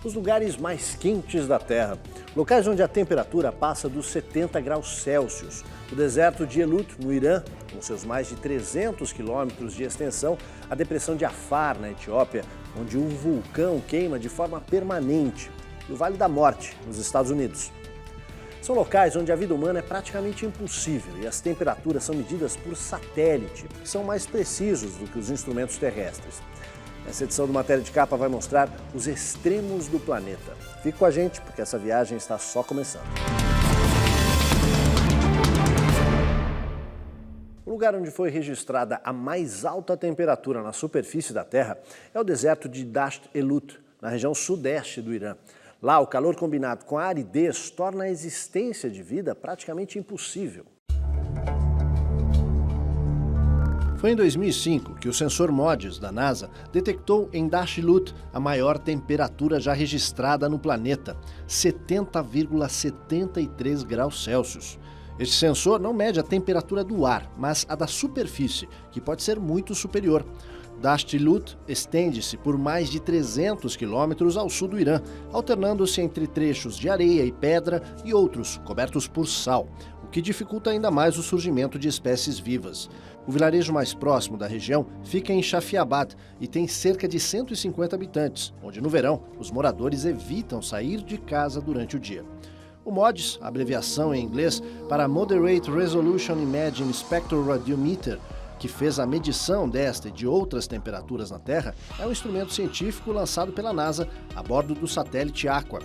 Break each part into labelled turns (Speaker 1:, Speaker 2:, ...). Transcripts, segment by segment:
Speaker 1: os lugares mais quentes da Terra, locais onde a temperatura passa dos 70 graus Celsius. O deserto de Elut, no Irã, com seus mais de 300 quilômetros de extensão, a depressão de Afar, na Etiópia, onde um vulcão queima de forma permanente, e o Vale da Morte, nos Estados Unidos. São locais onde a vida humana é praticamente impossível e as temperaturas são medidas por satélite, que são mais precisos do que os instrumentos terrestres. Essa edição do Matéria de Capa vai mostrar os extremos do planeta. Fique com a gente, porque essa viagem está só começando. O lugar onde foi registrada a mais alta temperatura na superfície da Terra é o deserto de Dasht Elut, na região sudeste do Irã. Lá, o calor combinado com a aridez torna a existência de vida praticamente impossível. Foi em 2005 que o sensor MODIS da NASA detectou em Dasht Elut a maior temperatura já registrada no planeta, 70,73 graus Celsius. Este sensor não mede a temperatura do ar, mas a da superfície, que pode ser muito superior. Dasht Elut estende-se por mais de 300 quilômetros ao sul do Irã, alternando-se entre trechos de areia e pedra e outros cobertos por sal, o que dificulta ainda mais o surgimento de espécies vivas. O vilarejo mais próximo da região fica em Shafiabad e tem cerca de 150 habitantes, onde no verão os moradores evitam sair de casa durante o dia. O MODIS, a abreviação em inglês para Moderate Resolution Imaging Spectroradiometer, que fez a medição desta e de outras temperaturas na Terra, é um instrumento científico lançado pela NASA a bordo do satélite Aqua.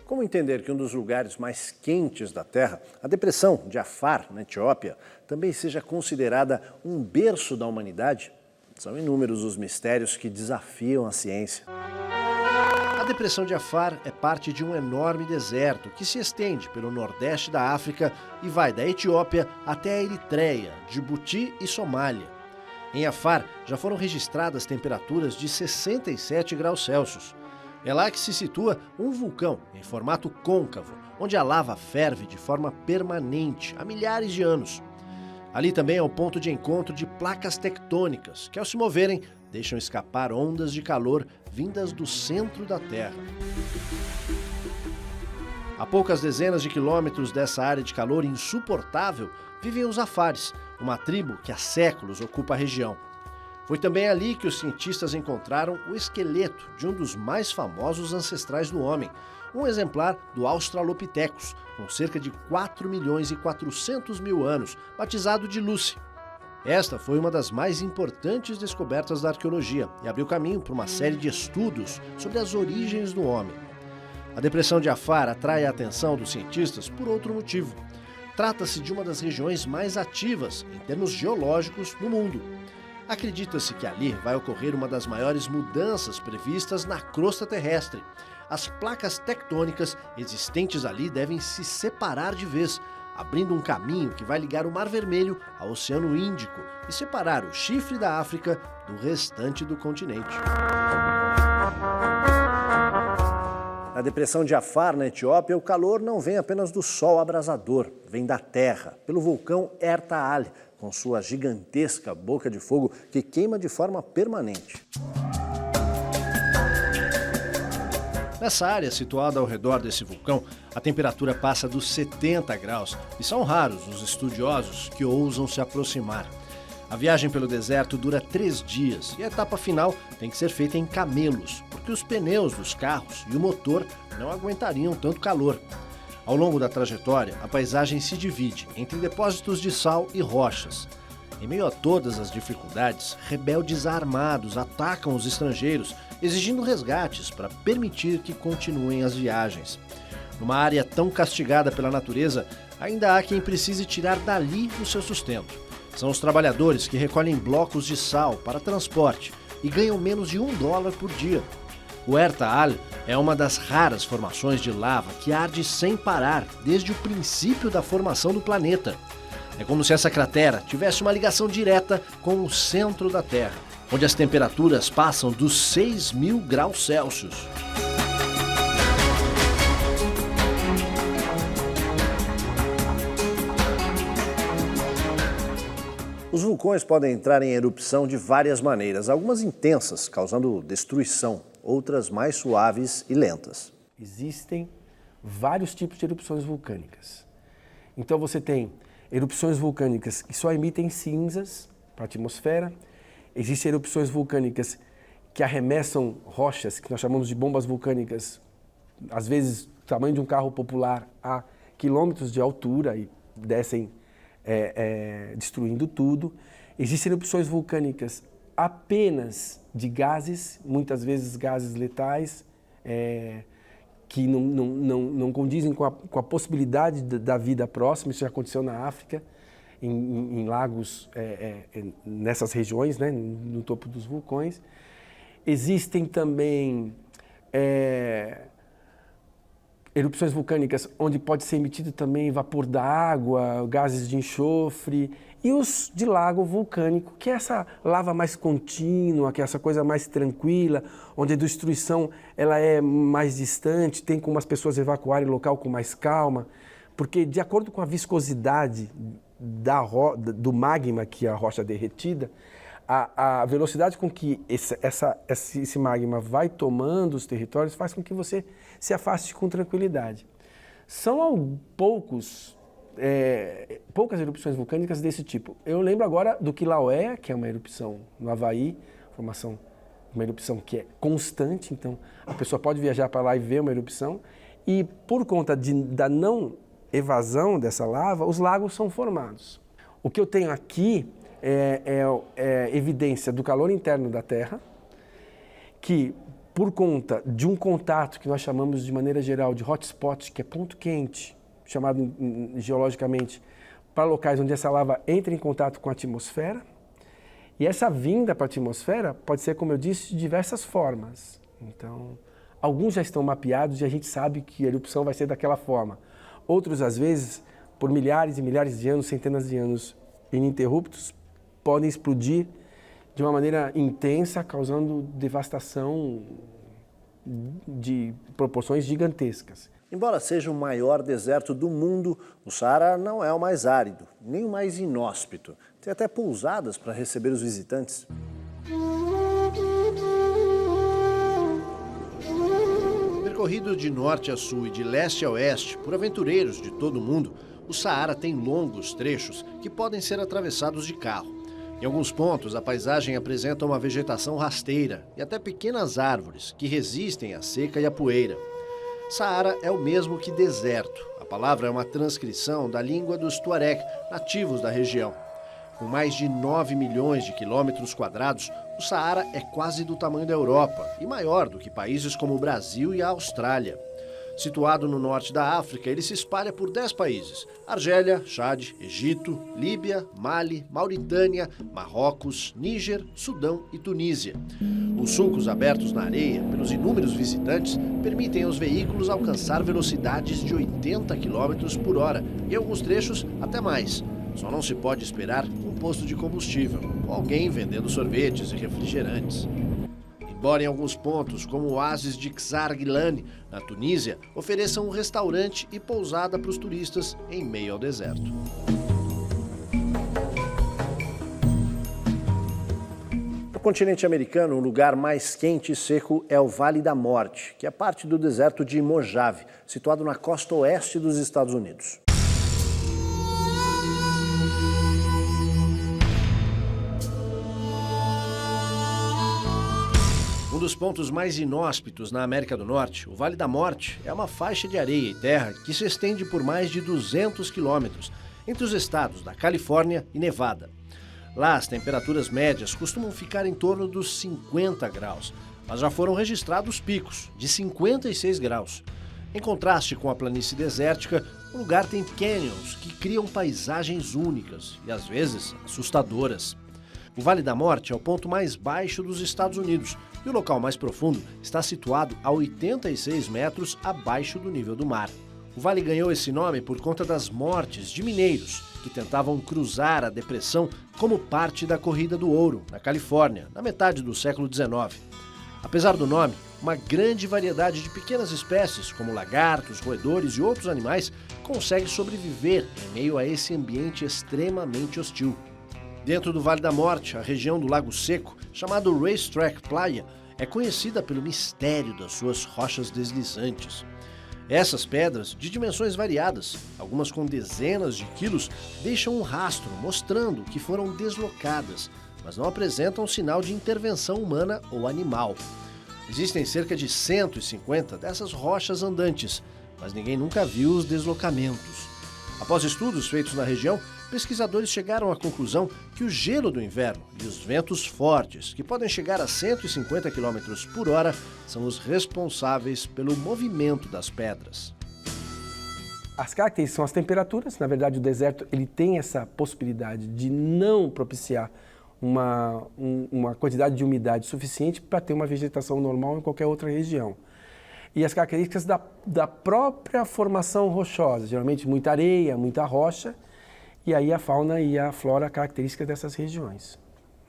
Speaker 1: Como entender que um dos lugares mais quentes da Terra, a depressão de Afar, na Etiópia, também seja considerada um berço da humanidade? São inúmeros os mistérios que desafiam a ciência. A depressão de Afar é parte de um enorme deserto que se estende pelo nordeste da África e vai da Etiópia até a Eritreia, Djibouti e Somália. Em Afar já foram registradas temperaturas de 67 graus Celsius. É lá que se situa um vulcão em formato côncavo, onde a lava ferve de forma permanente há milhares de anos. Ali também é o ponto de encontro de placas tectônicas, que ao se moverem, deixam escapar ondas de calor vindas do centro da Terra. A poucas dezenas de quilômetros dessa área de calor insuportável, vivem os Afares, uma tribo que há séculos ocupa a região. Foi também ali que os cientistas encontraram o esqueleto de um dos mais famosos ancestrais do homem, um exemplar do Australopithecus, com cerca de 4.400.000 anos, batizado de Lucy. Esta foi uma das mais importantes descobertas da arqueologia e abriu caminho para uma série de estudos sobre as origens do homem. A depressão de Afar atrai a atenção dos cientistas por outro motivo. Trata-se de uma das regiões mais ativas, em termos geológicos, no mundo. Acredita-se que ali vai ocorrer uma das maiores mudanças previstas na crosta terrestre. As placas tectônicas existentes ali devem se separar de vez, abrindo um caminho que vai ligar o Mar Vermelho ao Oceano Índico e separar o chifre da África do restante do continente. Na depressão de Afar, na Etiópia, o calor não vem apenas do sol abrasador, vem da terra, pelo vulcão Erta Ale, com sua gigantesca boca de fogo que queima de forma permanente. Nessa área situada ao redor desse vulcão, a temperatura passa dos 70 graus e são raros os estudiosos que ousam se aproximar. A viagem pelo deserto dura 3 dias e a etapa final tem que ser feita em camelos, porque os pneus dos carros e o motor não aguentariam tanto calor. Ao longo da trajetória, a paisagem se divide entre depósitos de sal e rochas. Em meio a todas as dificuldades, rebeldes armados atacam os estrangeiros, exigindo resgates para permitir que continuem as viagens. Numa área tão castigada pela natureza, ainda há quem precise tirar dali o seu sustento. São os trabalhadores que recolhem blocos de sal para transporte e ganham menos de $1 por dia. O Erta Ale é uma das raras formações de lava que arde sem parar desde o princípio da formação do planeta. É como se essa cratera tivesse uma ligação direta com o centro da Terra, onde as temperaturas passam dos 6.000 graus Celsius. Os vulcões podem entrar em erupção de várias maneiras, algumas intensas, causando destruição, outras mais suaves e lentas.
Speaker 2: Existem vários tipos de erupções vulcânicas. Então você tem erupções vulcânicas que só emitem cinzas para a atmosfera. Existem erupções vulcânicas que arremessam rochas, que nós chamamos de bombas vulcânicas, às vezes do tamanho de um carro popular a quilômetros de altura e descem destruindo tudo. Existem erupções vulcânicas apenas de gases, muitas vezes gases letais, que não condizem com a possibilidade da vida próxima. Isso já aconteceu na África, em lagos, nessas regiões, né, no topo dos vulcões. Existem também erupções vulcânicas onde pode ser emitido também vapor da água, gases de enxofre, e os de lago vulcânico, que é essa lava mais contínua, que é essa coisa mais tranquila, onde a destruição ela é mais distante, tem como as pessoas evacuarem o local com mais calma, porque de acordo com a viscosidade do magma, que é a rocha derretida, a velocidade com que esse magma vai tomando os territórios faz com que você se afaste com tranquilidade. São poucas erupções vulcânicas desse tipo. Eu lembro agora do Kilauea, que é uma erupção no Havaí, uma erupção que é constante, então a pessoa pode viajar para lá e ver uma erupção, e por conta da não evasão dessa lava, os lagos são formados. O que eu tenho aqui é evidência do calor interno da Terra, que por conta de um contato que nós chamamos de maneira geral de hotspot, que é ponto quente, chamado geologicamente, para locais onde essa lava entra em contato com a atmosfera. E essa vinda para a atmosfera pode ser, como eu disse, de diversas formas. Então, alguns já estão mapeados e a gente sabe que a erupção vai ser daquela forma. Outros, às vezes, por milhares e milhares de anos, centenas de anos ininterruptos, podem explodir de uma maneira intensa, causando devastação de proporções gigantescas.
Speaker 1: Embora seja o maior deserto do mundo, o Saara não é o mais árido, nem o mais inóspito. Tem até pousadas para receber os visitantes. Percorrido de norte a sul e de leste a oeste por aventureiros de todo o mundo, o Saara tem longos trechos que podem ser atravessados de carro. Em alguns pontos, a paisagem apresenta uma vegetação rasteira e até pequenas árvores que resistem à seca e à poeira. Saara é o mesmo que deserto. A palavra é uma transcrição da língua dos Tuareg, nativos da região. Com mais de 9 milhões de quilômetros quadrados, o Saara é quase do tamanho da Europa e maior do que países como o Brasil e a Austrália. Situado no norte da África, ele se espalha por 10 países: Argélia, Chad, Egito, Líbia, Mali, Mauritânia, Marrocos, Níger, Sudão e Tunísia. Os sulcos abertos na areia pelos inúmeros visitantes permitem aos veículos alcançar velocidades de 80 km por hora e, em alguns trechos, até mais. Só não se pode esperar um posto de combustível ou alguém vendendo sorvetes e refrigerantes. Embora em alguns pontos, como o oásis de Xarguilane, na Tunísia, ofereçam um restaurante e pousada para os turistas em meio ao deserto. No continente americano, o lugar mais quente e seco é o Vale da Morte, que é parte do deserto de Mojave, situado na costa oeste dos Estados Unidos. Um dos pontos mais inóspitos na América do Norte, o Vale da Morte é uma faixa de areia e terra que se estende por mais de 200 quilômetros entre os estados da Califórnia e Nevada. Lá, as temperaturas médias costumam ficar em torno dos 50 graus, mas já foram registrados picos de 56 graus. Em contraste com a planície desértica, o lugar tem canyons que criam paisagens únicas e, às vezes, assustadoras. O Vale da Morte é o ponto mais baixo dos Estados Unidos e o local mais profundo está situado a 86 metros abaixo do nível do mar. O vale ganhou esse nome por conta das mortes de mineiros que tentavam cruzar a depressão como parte da Corrida do Ouro, na Califórnia, na metade do século XIX. Apesar do nome, uma grande variedade de pequenas espécies, como lagartos, roedores e outros animais, consegue sobreviver em meio a esse ambiente extremamente hostil. Dentro do Vale da Morte, a região do Lago Seco, chamado Racetrack Playa, é conhecida pelo mistério das suas rochas deslizantes. Essas pedras, de dimensões variadas, algumas com dezenas de quilos, deixam um rastro mostrando que foram deslocadas, mas não apresentam sinal de intervenção humana ou animal. Existem cerca de 150 dessas rochas andantes, mas ninguém nunca viu os deslocamentos. Após estudos feitos na região, pesquisadores chegaram à conclusão que o gelo do inverno e os ventos fortes, que podem chegar a 150 km por hora, são os responsáveis pelo movimento das pedras.
Speaker 2: As características são as temperaturas. Na verdade, o deserto ele tem essa possibilidade de não propiciar uma quantidade de umidade suficiente para ter uma vegetação normal em qualquer outra região. E as características da própria formação rochosa, geralmente muita areia, muita rocha, e aí a fauna e a flora características dessas regiões.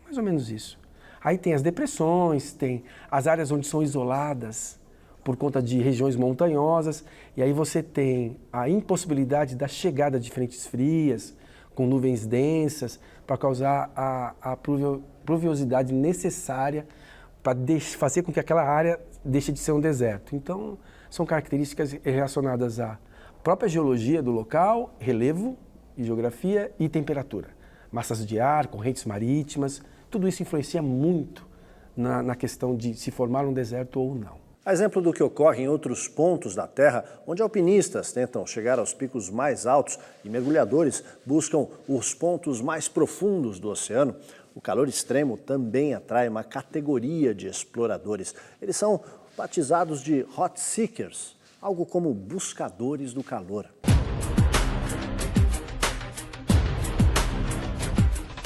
Speaker 2: Mais ou menos isso. Aí tem as depressões, tem as áreas onde são isoladas por conta de regiões montanhosas, e aí você tem a impossibilidade da chegada de frentes frias, com nuvens densas, para causar a pluviosidade necessária para fazer com que aquela área deixe de ser um deserto. Então, são características relacionadas à própria geologia do local, relevo, e geografia e temperatura. Massas de ar, correntes marítimas, tudo isso influencia muito na questão de se formar um deserto ou não.
Speaker 1: A exemplo do que ocorre em outros pontos da Terra, onde alpinistas tentam chegar aos picos mais altos e mergulhadores buscam os pontos mais profundos do oceano, o calor extremo também atrai uma categoria de exploradores. Eles são batizados de hot seekers, algo como buscadores do calor.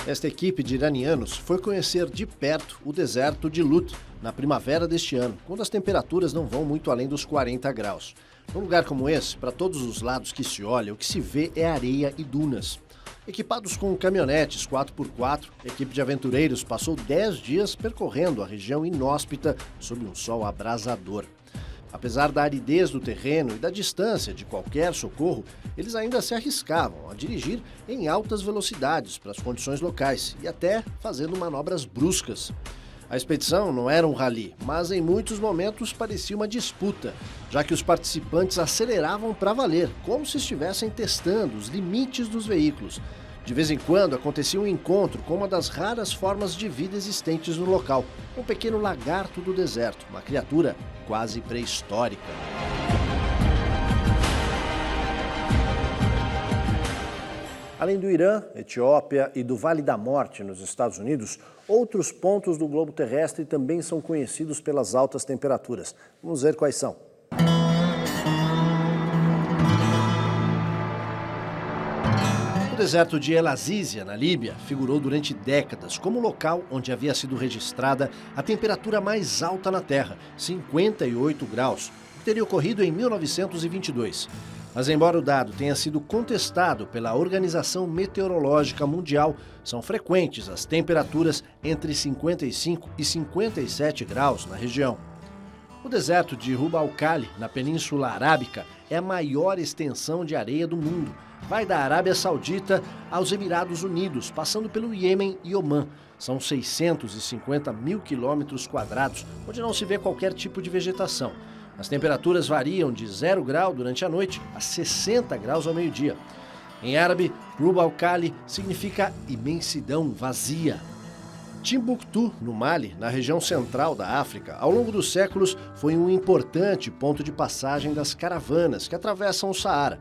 Speaker 1: Esta equipe de iranianos foi conhecer de perto o deserto de Lut na primavera deste ano, quando as temperaturas não vão muito além dos 40 graus. Num lugar como esse, para todos os lados que se olha, o que se vê é areia e dunas. Equipados com caminhonetes 4x4, a equipe de aventureiros passou 10 dias percorrendo a região inóspita sob um sol abrasador. Apesar da aridez do terreno e da distância de qualquer socorro, eles ainda se arriscavam a dirigir em altas velocidades para as condições locais e até fazendo manobras bruscas. A expedição não era um rally, mas em muitos momentos parecia uma disputa, já que os participantes aceleravam para valer, como se estivessem testando os limites dos veículos. De vez em quando acontecia um encontro com uma das raras formas de vida existentes no local, um pequeno lagarto do deserto, uma criatura quase pré-histórica. Além do Irã, Etiópia e do Vale da Morte nos Estados Unidos, outros pontos do globo terrestre também são conhecidos pelas altas temperaturas. Vamos ver quais são. O deserto de El Azizia, na Líbia, figurou durante décadas como local onde havia sido registrada a temperatura mais alta na Terra, 58 graus, que teria ocorrido em 1922. Mas embora o dado tenha sido contestado pela Organização Meteorológica Mundial, são frequentes as temperaturas entre 55 e 57 graus na região. O deserto de Rub al-Khali, na Península Arábica, é a maior extensão de areia do mundo. Vai da Arábia Saudita aos Emirados Unidos, passando pelo Iêmen e Omã. São 650 mil quilômetros quadrados, onde não se vê qualquer tipo de vegetação. As temperaturas variam de 0 grau durante a noite a 60 graus ao meio-dia. Em árabe, Rub al-Khali significa imensidão vazia. Timbuktu, no Mali, na região central da África, ao longo dos séculos foi um importante ponto de passagem das caravanas que atravessam o Saara.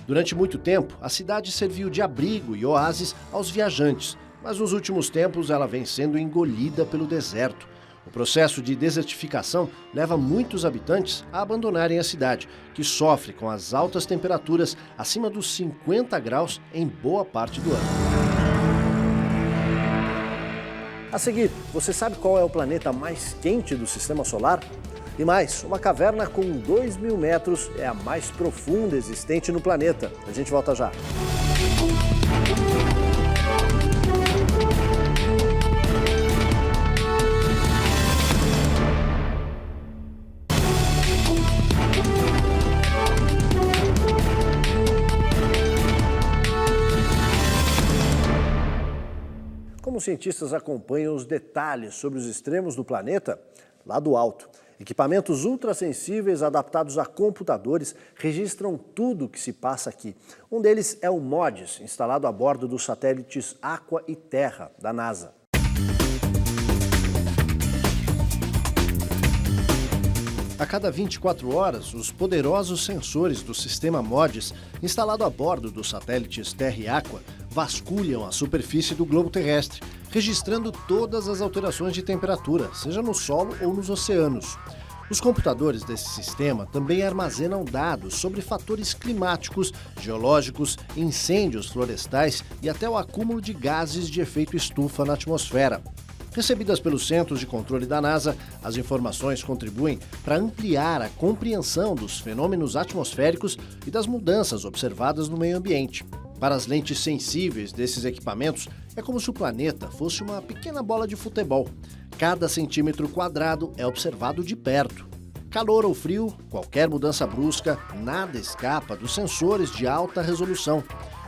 Speaker 1: Durante muito tempo, a cidade serviu de abrigo e oásis aos viajantes, mas nos últimos tempos ela vem sendo engolida pelo deserto. O processo de desertificação leva muitos habitantes a abandonarem a cidade, que sofre com as altas temperaturas acima dos 50 graus em boa parte do ano. A seguir, você sabe qual é o planeta mais quente do Sistema Solar? E mais, uma caverna com 2.000 metros é a mais profunda existente no planeta. A gente volta já. cientistas acompanham os detalhes sobre os extremos do planeta? Lá do alto. Equipamentos ultrassensíveis adaptados a computadores registram tudo o que se passa aqui. Um deles é o MODIS, instalado a bordo dos satélites Aqua e Terra, da NASA. A cada 24 horas, os poderosos sensores do sistema MODIS, instalado a bordo dos satélites Terra e Aqua, vasculham a superfície do globo terrestre, registrando todas as alterações de temperatura, seja no solo ou nos oceanos. Os computadores desse sistema também armazenam dados sobre fatores climáticos, geológicos, incêndios florestais e até o acúmulo de gases de efeito estufa na atmosfera. Recebidas pelos Centros de Controle da NASA, as informações contribuem para ampliar a compreensão dos fenômenos atmosféricos e das mudanças observadas no meio ambiente. Para as lentes sensíveis desses equipamentos, é como se o planeta fosse uma pequena bola de futebol. Cada centímetro quadrado é observado de perto. Calor ou frio, qualquer mudança brusca, nada escapa dos sensores de alta resolução.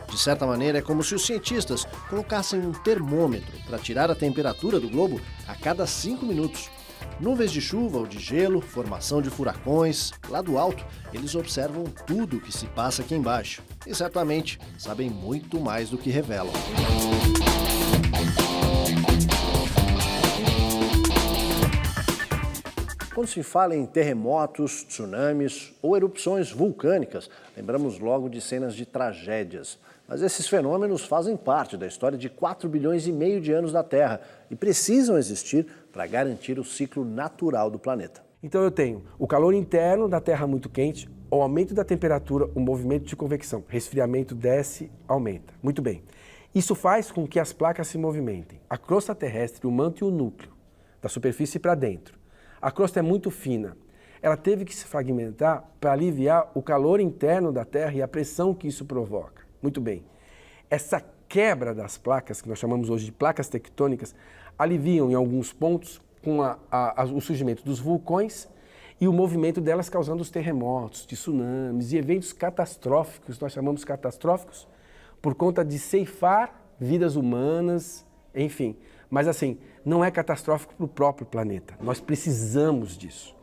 Speaker 1: De certa maneira, é como se os cientistas colocassem um termômetro para tirar a temperatura do globo a cada 5 minutos. Nuvens de chuva ou de gelo, formação de furacões, lá do alto, eles observam tudo o que se passa aqui embaixo. E certamente sabem muito mais do que revelam. Quando se fala em terremotos, tsunamis ou erupções vulcânicas, lembramos logo de cenas de tragédias. Mas esses fenômenos fazem parte da história de 4,5 bilhões de anos da Terra e precisam existir para garantir o ciclo natural do planeta.
Speaker 2: Então eu tenho o calor interno da Terra muito quente, o aumento da temperatura, o movimento de convecção, resfriamento desce, aumenta. Muito bem. Isso faz com que as placas se movimentem. A crosta terrestre, o manto e o núcleo, da superfície para dentro. A crosta é muito fina. Ela teve que se fragmentar para aliviar o calor interno da Terra e a pressão que isso provoca. Muito bem. Essa quebra das placas, que nós chamamos hoje de placas tectônicas, aliviam em alguns pontos com o surgimento dos vulcões e o movimento delas causando os terremotos, tsunamis e eventos catastróficos, nós chamamos catastróficos, por conta de ceifar vidas humanas, enfim. Mas assim, não é catastrófico para o próprio planeta. Nós precisamos disso.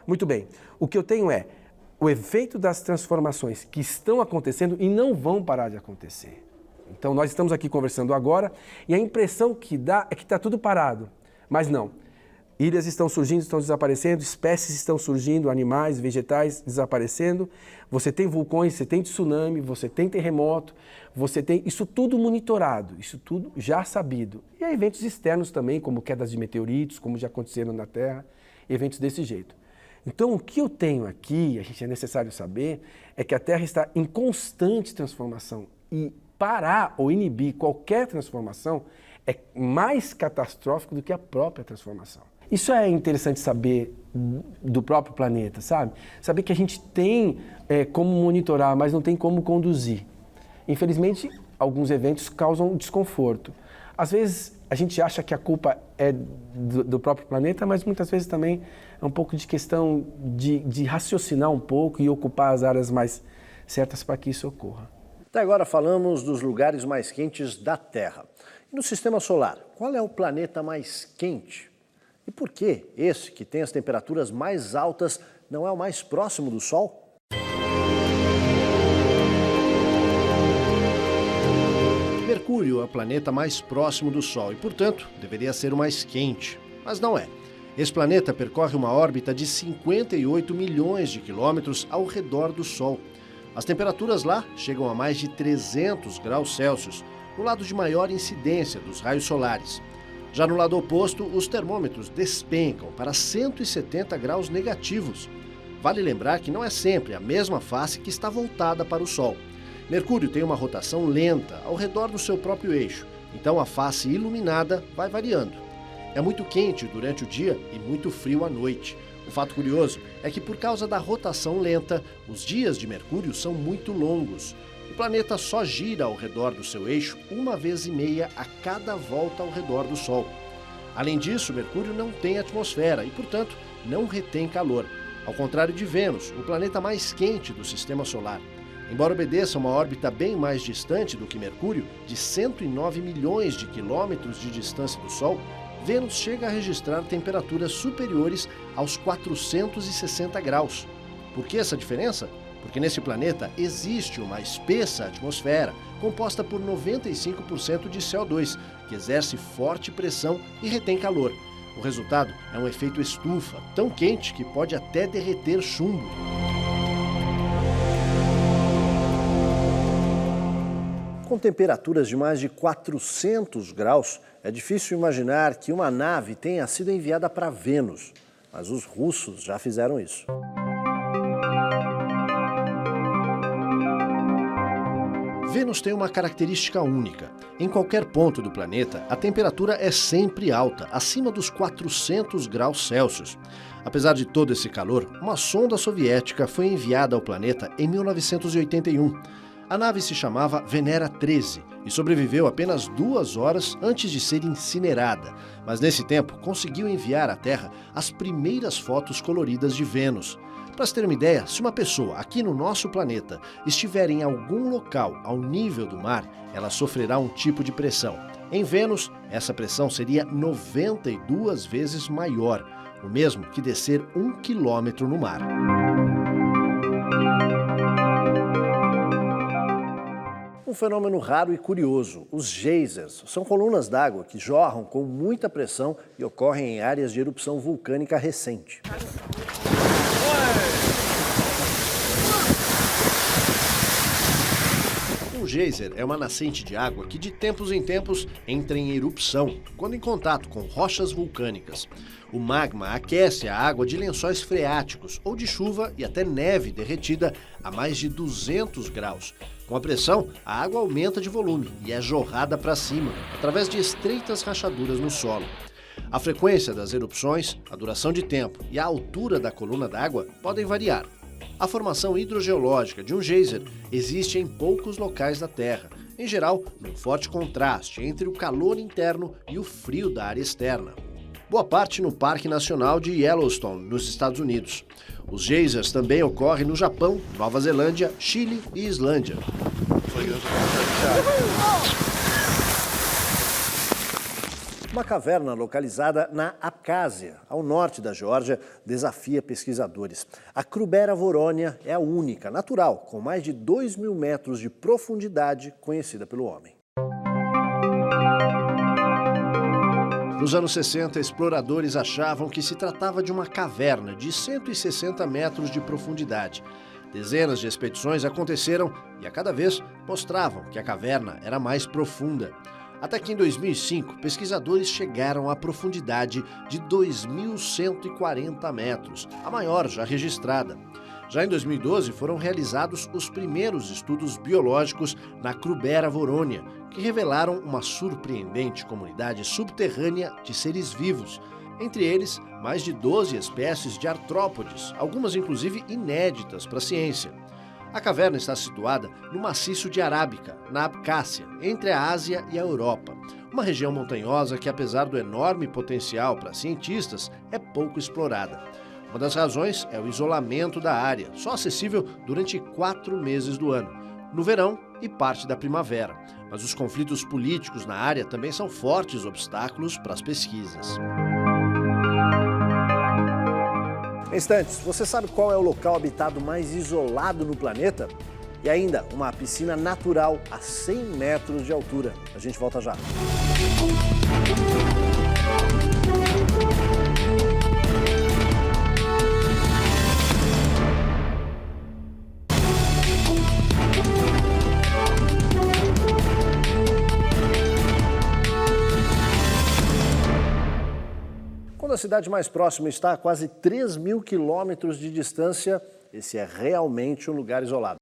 Speaker 2: Muito bem. O que eu tenho é o efeito das transformações que estão acontecendo e não vão parar de acontecer. Então, nós estamos aqui conversando agora e a impressão que dá é que está tudo parado. Mas não. Ilhas estão surgindo, estão desaparecendo, espécies estão surgindo, animais, vegetais desaparecendo. Você tem vulcões, você tem tsunami, você tem terremoto, você tem isso tudo monitorado, isso tudo já sabido. E há eventos externos também, como quedas de meteoritos, como já aconteceram na Terra, eventos desse jeito. Então, o que eu tenho aqui, a gente é necessário saber, é que a Terra está em constante transformação e parar ou inibir qualquer transformação é mais catastrófico do que a própria transformação. Isso é interessante saber do próprio planeta, sabe? Saber que a gente tem como monitorar, mas não tem como conduzir. Infelizmente, alguns eventos causam desconforto. Às vezes, a gente acha que a culpa é do próprio planeta, mas muitas vezes também é um pouco de questão de raciocinar um pouco e ocupar as áreas mais certas para que isso ocorra.
Speaker 1: Até agora falamos dos lugares mais quentes da Terra. E no Sistema Solar, qual é o planeta mais quente? E por que esse, que tem as temperaturas mais altas, não é o mais próximo do Sol? Mercúrio é o planeta mais próximo do Sol e, portanto, deveria ser o mais quente. Mas não é. Esse planeta percorre uma órbita de 58 milhões de quilômetros ao redor do Sol. As temperaturas lá chegam a mais de 300 graus Celsius, no lado de maior incidência dos raios solares. Já no lado oposto, os termômetros despencam para 170 graus negativos. Vale lembrar que não é sempre a mesma face que está voltada para o Sol. Mercúrio tem uma rotação lenta ao redor do seu próprio eixo, então a face iluminada vai variando. É muito quente durante o dia e muito frio à noite. O fato curioso é que, por causa da rotação lenta, os dias de Mercúrio são muito longos. O planeta só gira ao redor do seu eixo 1,5 vezes a cada volta ao redor do Sol. Além disso, Mercúrio não tem atmosfera e, portanto, não retém calor, ao contrário de Vênus, o planeta mais quente do Sistema Solar. Embora obedeça a uma órbita bem mais distante do que Mercúrio, de 109 milhões de quilômetros de distância do Sol, Vênus chega a registrar temperaturas superiores aos 460 graus. Por que essa diferença? Porque nesse planeta existe uma espessa atmosfera, composta por 95% de CO2, que exerce forte pressão e retém calor. O resultado é um efeito estufa, tão quente que pode até derreter chumbo. Com temperaturas de mais de 400 graus, é difícil imaginar que uma nave tenha sido enviada para Vênus. Mas os russos já fizeram isso. Vênus tem uma característica única. Em qualquer ponto do planeta, a temperatura é sempre alta, acima dos 400 graus Celsius. Apesar de todo esse calor, uma sonda soviética foi enviada ao planeta em 1981. A nave se chamava Venera 13 e sobreviveu apenas 2 horas antes de ser incinerada. Mas nesse tempo, conseguiu enviar à Terra as primeiras fotos coloridas de Vênus. Para se ter uma ideia, se uma pessoa aqui no nosso planeta estiver em algum local ao nível do mar, ela sofrerá um tipo de pressão. Em Vênus, essa pressão seria 92 vezes maior, o mesmo que descer 1 quilômetro no mar. Um fenômeno raro e curioso, os geysers, são colunas d'água que jorram com muita pressão e ocorrem em áreas de erupção vulcânica recente. Um geyser é uma nascente de água que de tempos em tempos entra em erupção, quando em contato com rochas vulcânicas. O magma aquece a água de lençóis freáticos ou de chuva e até neve derretida a mais de 200 graus. Com a pressão, a água aumenta de volume e é jorrada para cima, através de estreitas rachaduras no solo. A frequência das erupções, a duração de tempo e a altura da coluna d'água podem variar. A formação hidrogeológica de um geyser existe em poucos locais da Terra, em geral, num forte contraste entre o calor interno e o frio da área externa. Boa parte no Parque Nacional de Yellowstone, nos Estados Unidos. Os geysers também ocorrem no Japão, Nova Zelândia, Chile e Islândia. Uma caverna localizada na Abcásia, ao norte da Geórgia, desafia pesquisadores. A Krubera Vorônia é a única, natural, com mais de 2.000 metros de profundidade conhecida pelo homem. Nos anos 60, exploradores achavam que se tratava de uma caverna de 160 metros de profundidade. Dezenas de expedições aconteceram e a cada vez mostravam que a caverna era mais profunda. Até que em 2005, pesquisadores chegaram à profundidade de 2.140 metros, a maior já registrada. Já em 2012, foram realizados os primeiros estudos biológicos na Krubera Vorônia, que revelaram uma surpreendente comunidade subterrânea de seres vivos, entre eles mais de 12 espécies de artrópodes, algumas inclusive inéditas para a ciência. A caverna está situada no maciço de Arábica, na Abcásia, entre a Ásia e a Europa, uma região montanhosa que, apesar do enorme potencial para cientistas, é pouco explorada. Uma das razões é o isolamento da área, só acessível durante 4 meses do ano, no verão e parte da primavera. Mas os conflitos políticos na área também são fortes obstáculos para as pesquisas. Em instantes, você sabe qual é o local habitado mais isolado no planeta? E ainda, uma piscina natural a 100 metros de altura. A gente volta já. Quando a cidade mais próxima está a quase 3.000 quilômetros de distância, esse é realmente um lugar isolado.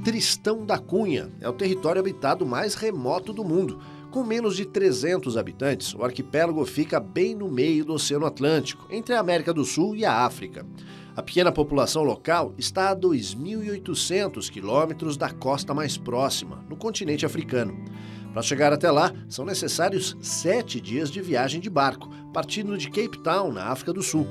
Speaker 1: Tristão da Cunha é o território habitado mais remoto do mundo. Com menos de 300 habitantes, o arquipélago fica bem no meio do Oceano Atlântico, entre a América do Sul e a África. A pequena população local está a 2.800 quilômetros da costa mais próxima, no continente africano. Para chegar até lá, são necessários 7 dias de viagem de barco, partindo de Cape Town, na África do Sul.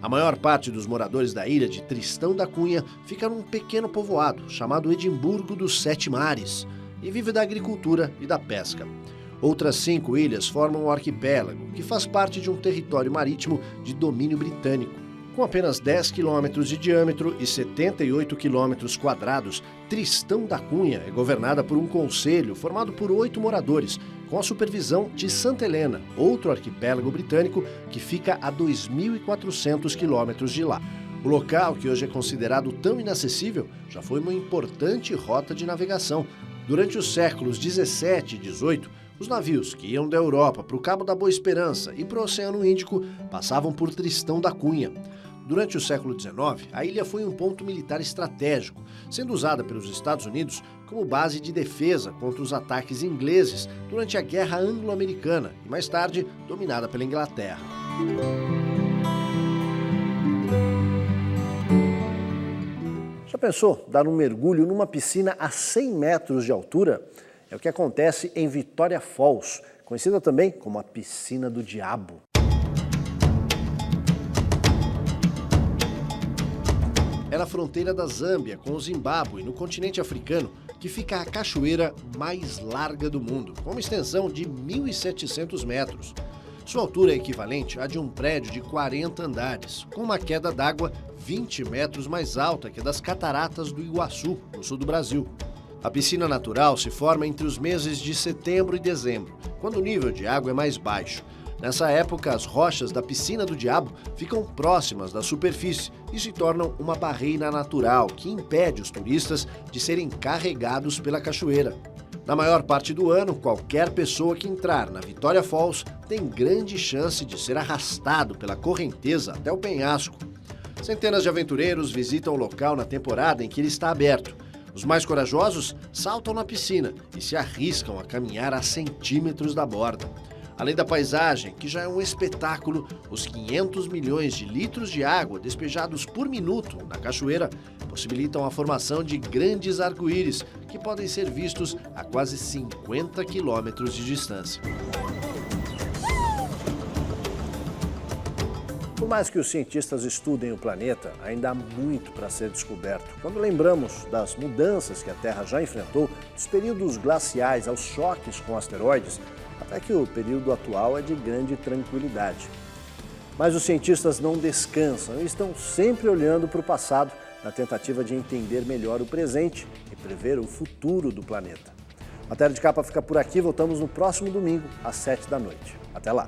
Speaker 1: A maior parte dos moradores da ilha de Tristão da Cunha fica num pequeno povoado chamado Edimburgo dos Sete Mares e vive da agricultura e da pesca. Outras 5 ilhas formam o arquipélago, que faz parte de um território marítimo de domínio britânico. Com apenas 10 quilômetros de diâmetro e 78 quilômetros quadrados, Tristão da Cunha é governada por um conselho formado por 8 moradores, com a supervisão de Santa Helena, outro arquipélago britânico que fica a 2.400 quilômetros de lá. O local, que hoje é considerado tão inacessível, já foi uma importante rota de navegação. Durante os séculos 17 e 18, os navios que iam da Europa para o Cabo da Boa Esperança e para o Oceano Índico passavam por Tristão da Cunha. Durante o século XIX, a ilha foi um ponto militar estratégico, sendo usada pelos Estados Unidos como base de defesa contra os ataques ingleses durante a Guerra Anglo-Americana e, mais tarde, dominada pela Inglaterra. Já pensou dar um mergulho numa piscina a 100 metros de altura? É o que acontece em Vitória Falls, conhecida também como a Piscina do Diabo. É na fronteira da Zâmbia com o Zimbábue, no continente africano, que fica a cachoeira mais larga do mundo, com uma extensão de 1.700 metros. Sua altura é equivalente à de um prédio de 40 andares, com uma queda d'água 20 metros mais alta que a das Cataratas do Iguaçu, no sul do Brasil. A piscina natural se forma entre os meses de setembro e dezembro, quando o nível de água é mais baixo. Nessa época, as rochas da Piscina do Diabo ficam próximas da superfície e se tornam uma barreira natural que impede os turistas de serem carregados pela cachoeira. Na maior parte do ano, qualquer pessoa que entrar na Vitória Falls tem grande chance de ser arrastado pela correnteza até o penhasco. Centenas de aventureiros visitam o local na temporada em que ele está aberto. Os mais corajosos saltam na piscina e se arriscam a caminhar a centímetros da borda. Além da paisagem, que já é um espetáculo, os 500 milhões de litros de água despejados por minuto na cachoeira possibilitam a formação de grandes arco-íris que podem ser vistos a quase 50 quilômetros de distância. Por mais que os cientistas estudem o planeta, ainda há muito para ser descoberto. Quando lembramos das mudanças que a Terra já enfrentou, dos períodos glaciais aos choques com asteroides, até que o período atual é de grande tranquilidade. Mas os cientistas não descansam e estão sempre olhando para o passado na tentativa de entender melhor o presente e prever o futuro do planeta. A Terra de Capa fica por aqui, voltamos no próximo domingo, às 7 da noite. Até lá!